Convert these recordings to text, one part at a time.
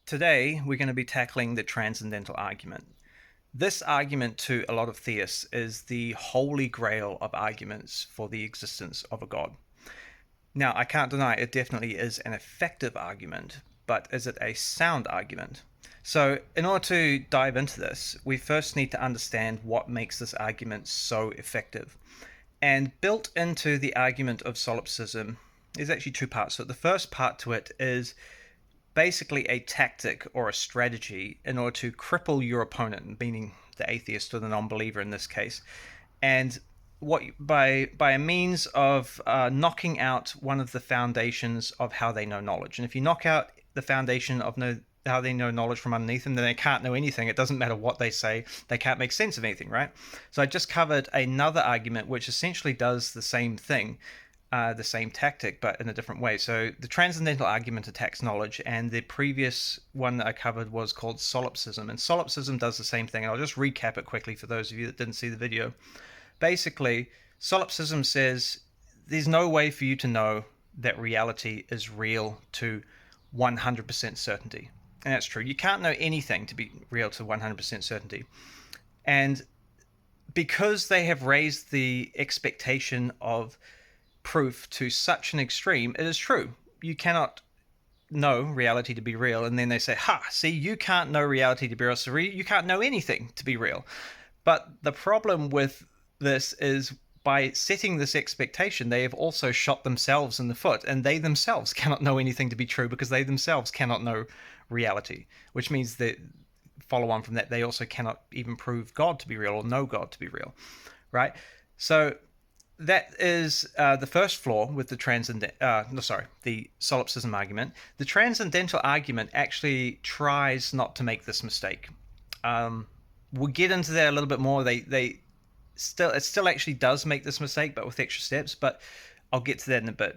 Today, we're going to be tackling the transcendental argument. This argument to a lot of theists is the holy grail of arguments for the existence of a god. Now, I can't deny it definitely is an effective argument, but is it a sound argument? So, in order to dive into this, we first need to understand what makes this argument so effective. And built into the argument of solipsism is actually two parts. So, the first part to it is basically a tactic or a strategy in order to cripple your opponent, meaning the atheist or the non-believer in this case, and what by a means of knocking out one of the foundations of how they know knowledge. And if you knock out the foundation of how they know knowledge from underneath them, then they can't know anything. It doesn't matter what they say; they can't make sense of anything, right? So I just covered another argument which essentially does the same thing, the same tactic, but in a different way. So the transcendental argument attacks knowledge, and the previous one that I covered was called solipsism. And solipsism does the same thing. And I'll just recap it quickly for those of you that didn't see the video. Basically, solipsism says there's no way for you to know that reality is real to 100% certainty. And that's true. You can't know anything to be real to 100% certainty. And because they have raised the expectation of proof to such an extreme, it is true. You cannot know reality to be real. And then they say, see, you can't know reality to be real, so you can't know anything to be real. But the problem with this is by setting this expectation, they have also shot themselves in the foot, and they themselves cannot know anything to be true because they themselves cannot know reality, which means that follow on from that, they also cannot even prove God to be real or know God to be real, right? So that is the first flaw with the solipsism argument. The transcendental argument actually tries not to make this mistake. We'll get into that a little bit more. It still actually does make this mistake, but with extra steps. But I'll get to that in a bit.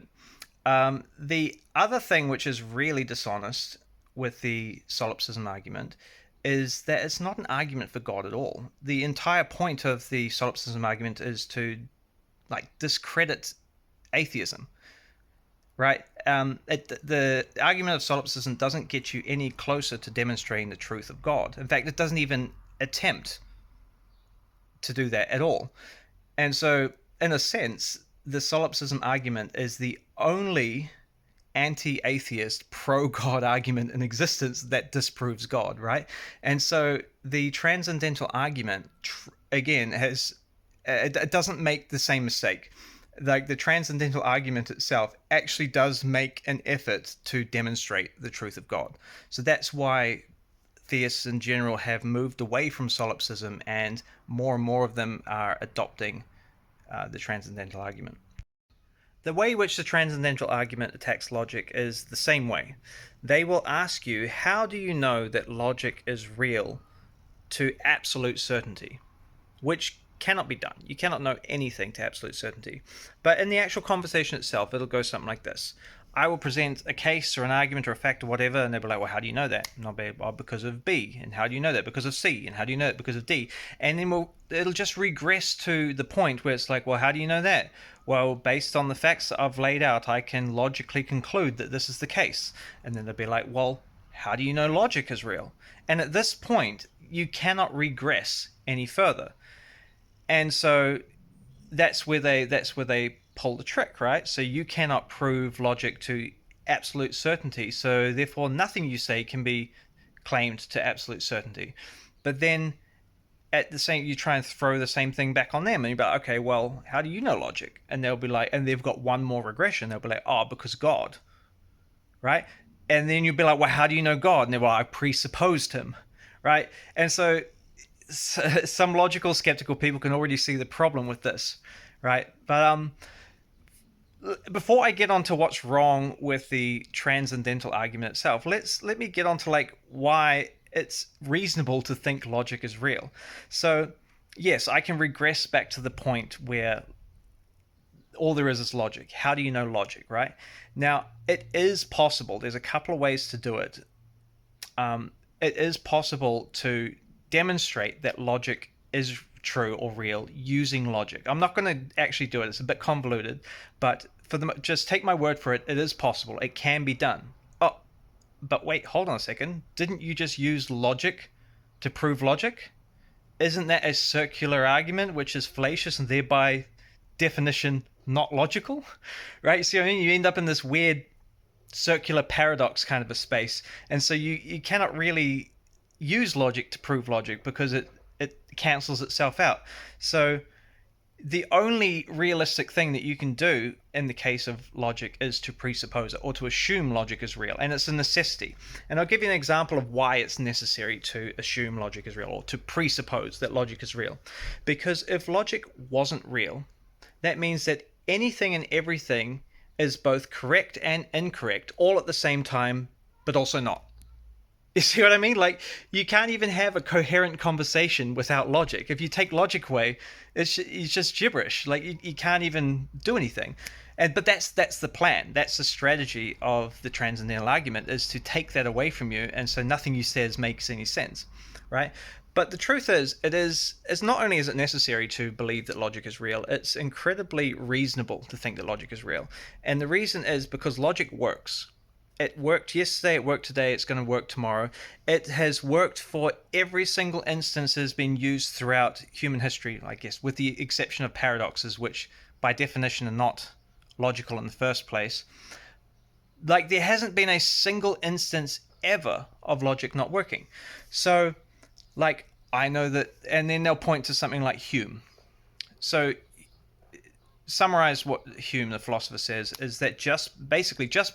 The other thing which is really dishonest with the solipsism argument is that it's not an argument for God at all. The entire point of the solipsism argument is to discredit atheism, right? The argument of solipsism doesn't get you any closer to demonstrating the truth of God. In fact, it doesn't even attempt to do that at all. And so, in a sense, the solipsism argument is the only anti-atheist, pro-God argument in existence that disproves God, right? And so the transcendental argument, again, it doesn't make the same mistake. Like the transcendental argument itself actually does make an effort to demonstrate the truth of God. So that's why theists in general have moved away from solipsism, and more of them are adopting the transcendental argument. The way which the transcendental argument attacks logic is the same way. They will ask you, how do you know that logic is real to absolute certainty? Which cannot be done. You cannot know anything to absolute certainty. But in the actual conversation itself, it'll go something like this. I will present a case or an argument or a fact or whatever, and they'll be like, well, how do you know that? And I'll be, well, because of B. And how do you know that? Because of C. And how do you know it? Because of D. And then it'll just regress to the point where it's like, well, how do you know that? Well, based on the facts that I've laid out, I can logically conclude that this is the case. And then they'll be like, well, how do you know logic is real? And at this point, you cannot regress any further. And so that's where they pull the trick, right? So you cannot prove logic to absolute certainty. So therefore, nothing you say can be claimed to absolute certainty. But then you try and throw the same thing back on them, and you're like, okay, well, how do you know logic? And they'll be like, and they've got one more regression. They'll be like, oh, because God, right? And then you'll be like, well, how do you know God? And they're like, I presupposed him, right? And so some logical, skeptical people can already see the problem with this, right? But before I get onto what's wrong with the transcendental argument itself, let me get onto why it's reasonable to think logic is real. So yes, I can regress back to the point where all there is logic. How do you know logic, right? Now, it is possible. There's a couple of ways to do it. It is possible to demonstrate that logic is true or real using logic. I'm not going to actually do it. It's a bit convoluted, but just take my word for it. It is possible. It can be done. Oh, but wait, hold on a second. Didn't you just use logic to prove logic? Isn't that a circular argument which is fallacious and thereby definition not logical? Right? See what I mean? You end up in this weird circular paradox kind of a space. And so you cannot really use logic to prove logic because it cancels itself out. So the only realistic thing that you can do in the case of logic is to presuppose it or to assume logic is real, and it's a necessity. And I'll give you an example of why it's necessary to assume logic is real or to presuppose that logic is real. Because if logic wasn't real, that means that anything and everything is both correct and incorrect all at the same time, but also not. You see what I mean? Like, you can't even have a coherent conversation without logic. If you take logic away, it's just gibberish. Like, you can't even do anything. But that's the plan. That's the strategy of the transcendental argument, is to take that away from you, and so nothing you says makes any sense, right? But the truth is, it's not only is it necessary to believe that logic is real, it's incredibly reasonable to think that logic is real. And the reason is because logic works. It worked yesterday, it worked today, it's going to work tomorrow. It has worked for every single instance, has been used throughout human history, I guess, with the exception of paradoxes, which by definition are not logical in the first place. Like, there hasn't been a single instance ever of logic not working. So, like, I know that, and then they'll point to something like Hume. So summarize what Hume, the philosopher, says is that just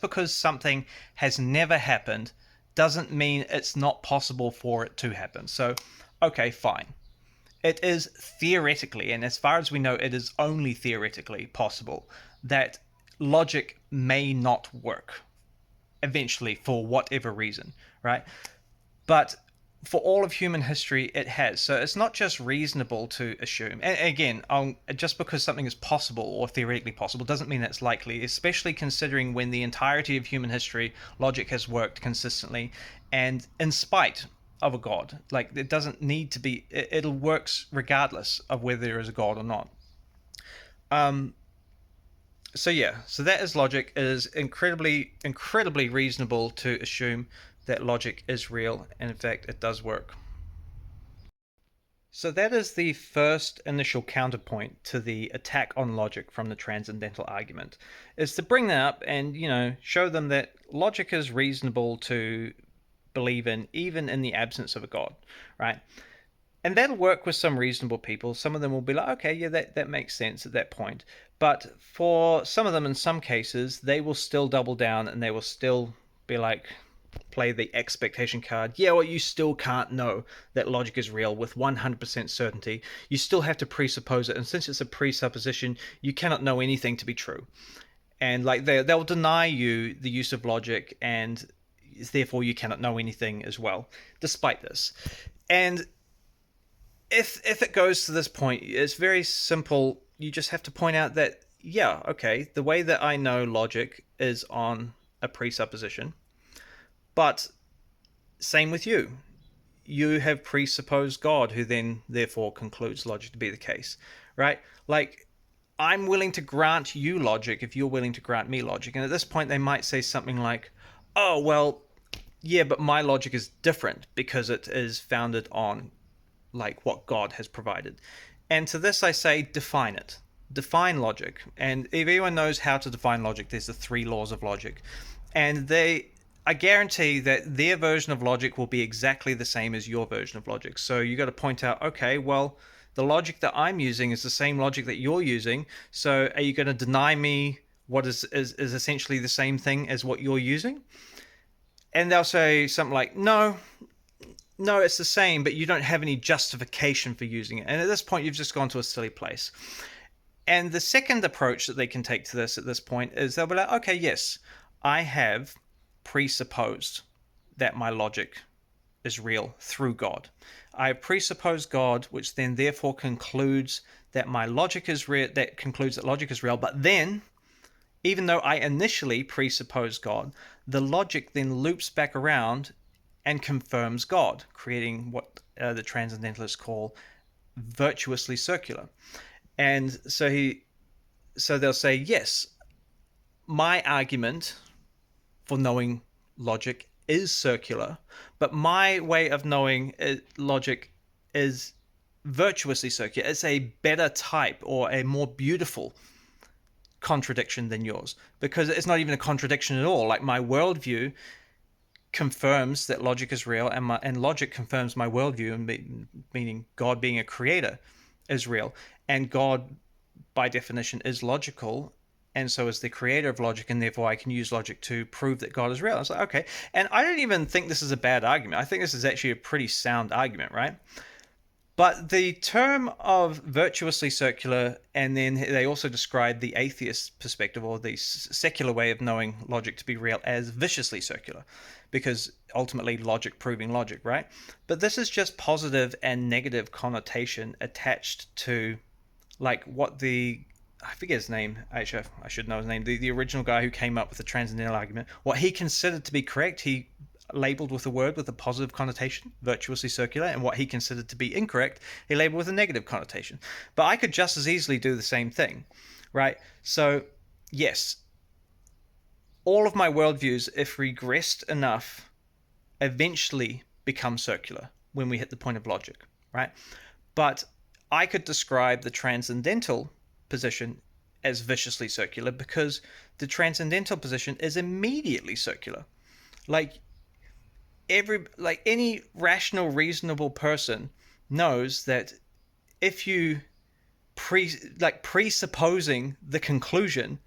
because something has never happened doesn't mean it's not possible for it to happen. So, okay, fine. It is theoretically, and as far as we know, it is only theoretically possible that logic may not work eventually for whatever reason, right? But for all of human history, it has. So it's not just reasonable to assume. And again, just because something is possible or theoretically possible doesn't mean that's likely, especially considering when the entirety of human history, logic has worked consistently and in spite of a god. Like, it doesn't need to be, it works regardless of whether there is a god or not. So yeah, so that is logic. It is incredibly reasonable to assume that logic is real, and in fact it does work. So that is the first initial counterpoint to the attack on logic from the transcendental argument, is to bring that up and, show them that logic is reasonable to believe in, even in the absence of a god, right? And that'll work with some reasonable people. Some of them will be like, okay, yeah, that makes sense at that point. But for some of them, in some cases, they will still double down and they will still be like, play the expectation card. Yeah, well, you still can't know that logic is real with 100% certainty. You still have to presuppose it. And since it's a presupposition, you cannot know anything to be true. And like they'll deny you the use of logic, and therefore you cannot know anything as well, despite this. And if it goes to this point, it's very simple. You just have to point out that, yeah, okay, the way that I know logic is on a presupposition. But same with you. You have presupposed God, who then therefore concludes logic to be the case, right? Like, I'm willing to grant you logic if you're willing to grant me logic. And at this point, they might say something like, oh, well, yeah, but my logic is different because it is founded on, like, what God has provided. And to this I say, define it. Define logic. And if anyone knows how to define logic, there's the 3 laws of logic. And I guarantee that their version of logic will be exactly the same as your version of logic. So you got to point out, okay, well, the logic that I'm using is the same logic that you're using. So are you going to deny me what is essentially the same thing as what you're using? And they'll say something like, no, it's the same, but you don't have any justification for using it. And at this point, you've just gone to a silly place. And the second approach that they can take to this at this point is they'll be like, okay, yes, I have presupposed that my logic is real through God. I presuppose God, which then therefore concludes that my logic is real, that concludes that logic is real. But then, even though I initially presuppose God, the logic then loops back around and confirms God, creating what the transcendentalists call virtuously circular. And so they'll say, yes, my argument for knowing logic is circular, but my way of knowing logic is virtuously circular. It's a better type or a more beautiful contradiction than yours, because it's not even a contradiction at all. Like, my worldview confirms that logic is real, and logic confirms my worldview, meaning God being a creator is real, and God by definition is logical, and so is the creator of logic, and therefore I can use logic to prove that God is real. I was like, okay. And I don't even think this is a bad argument. I think this is actually a pretty sound argument, right? But the term of virtuously circular, and then they also describe the atheist perspective or the secular way of knowing logic to be real as viciously circular, because ultimately logic proving logic, right? But this is just positive and negative connotation attached to, like, what I forget his name. Actually, I should know his name. The original guy who came up with the transcendental argument, what he considered to be correct, he labeled with a word with a positive connotation, virtuously circular, and what he considered to be incorrect, he labeled with a negative connotation. But I could just as easily do the same thing, right? So, yes, all of my worldviews, if regressed enough, eventually become circular when we hit the point of logic, right? But I could describe the transcendental position as viciously circular because the transcendental position is immediately circular. Like, any rational, reasonable person knows that if you presupposing the conclusion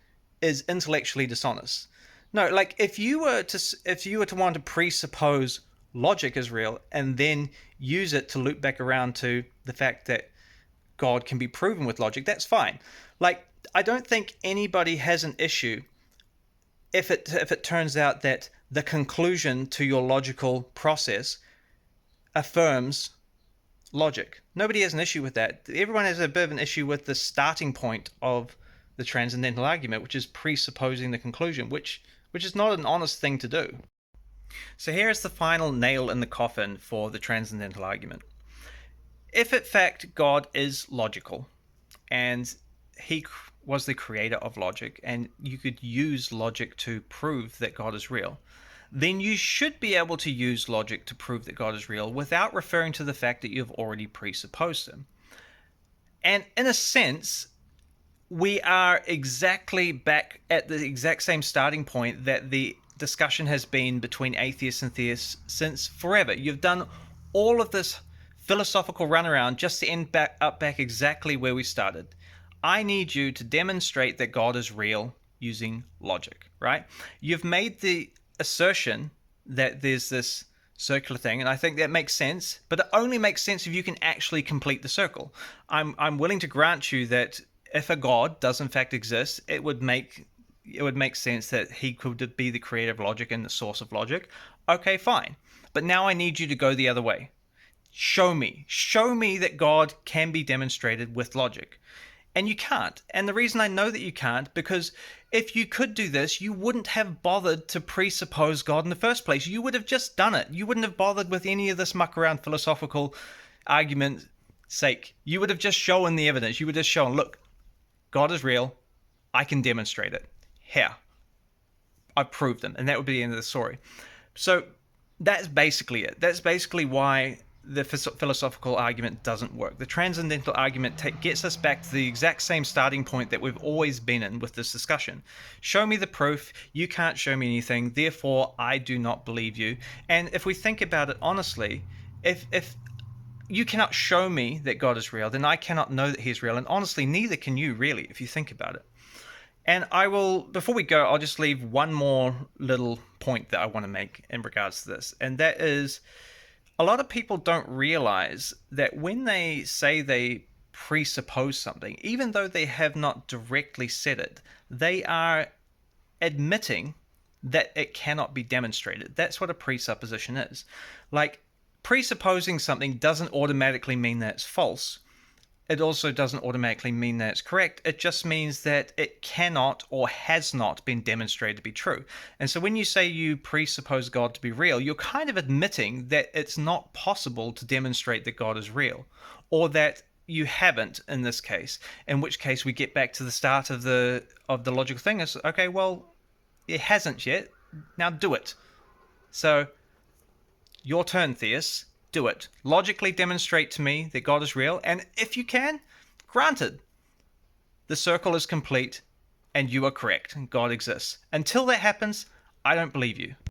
is intellectually dishonest. No, like, if you were to want to presuppose logic is real and then use it to loop back around to the fact that God can be proven with logic, that's fine. Like, I don't think anybody has an issue if it turns out that the conclusion to your logical process affirms logic. Nobody has an issue with that. Everyone has a bit of an issue with the starting point of the transcendental argument, which is presupposing the conclusion, which is not an honest thing to do. So here is the final nail in the coffin for the transcendental argument. If in fact God is logical, and he was the creator of logic, and you could use logic to prove that God is real, then you should be able to use logic to prove that God is real without referring to the fact that you've already presupposed him. And in a sense, we are exactly back at the exact same starting point that the discussion has been between atheists and theists since forever. You've done all of this philosophical runaround just to end back exactly where we started. I need you to demonstrate that God is real using logic, right? You've made the assertion that there's this circular thing, and I think that makes sense, but it only makes sense if you can actually complete the circle. I'm willing to grant you that if a God does in fact exist, it would make sense that he could be the creator of logic and the source of logic. Okay, fine. But now I need you to go the other way. Show me that God can be demonstrated with logic. And you can't. And the reason I know that you can't, because if you could do this, you wouldn't have bothered to presuppose God in the first place. You would have just done it. You wouldn't have bothered with any of this muck around philosophical argument sake. You would have just shown the evidence. You would have shown, look, God is real. I can demonstrate it. Here. I've proved them. And that would be the end of the story. So that's basically it. That's basically why the philosophical argument doesn't work. The transcendental argument gets us back to the exact same starting point that we've always been in with this discussion. Show me the proof. You can't show me anything. Therefore, I do not believe you. And if we think about it honestly, if you cannot show me that God is real, then I cannot know that he's real. And honestly, neither can you really, if you think about it. And I will, before we go, I'll just leave one more little point that I want to make in regards to this. And that is, a lot of people don't realize that when they say they presuppose something, even though they have not directly said it, they are admitting that it cannot be demonstrated. That's what a presupposition is. Like, presupposing something doesn't automatically mean that it's false. It also doesn't automatically mean that it's correct. It just means that it cannot or has not been demonstrated to be true. And so when you say you presuppose God to be real, you're kind of admitting that it's not possible to demonstrate that God is real, or that you haven't in this case, in which case we get back to the start of the logical thing is, okay, well, it hasn't yet. Now do it. So, your turn, Theus. Do it. Logically demonstrate to me that God is real, and if you can, granted, the circle is complete and you are correct. God exists. Until that happens, I don't believe you.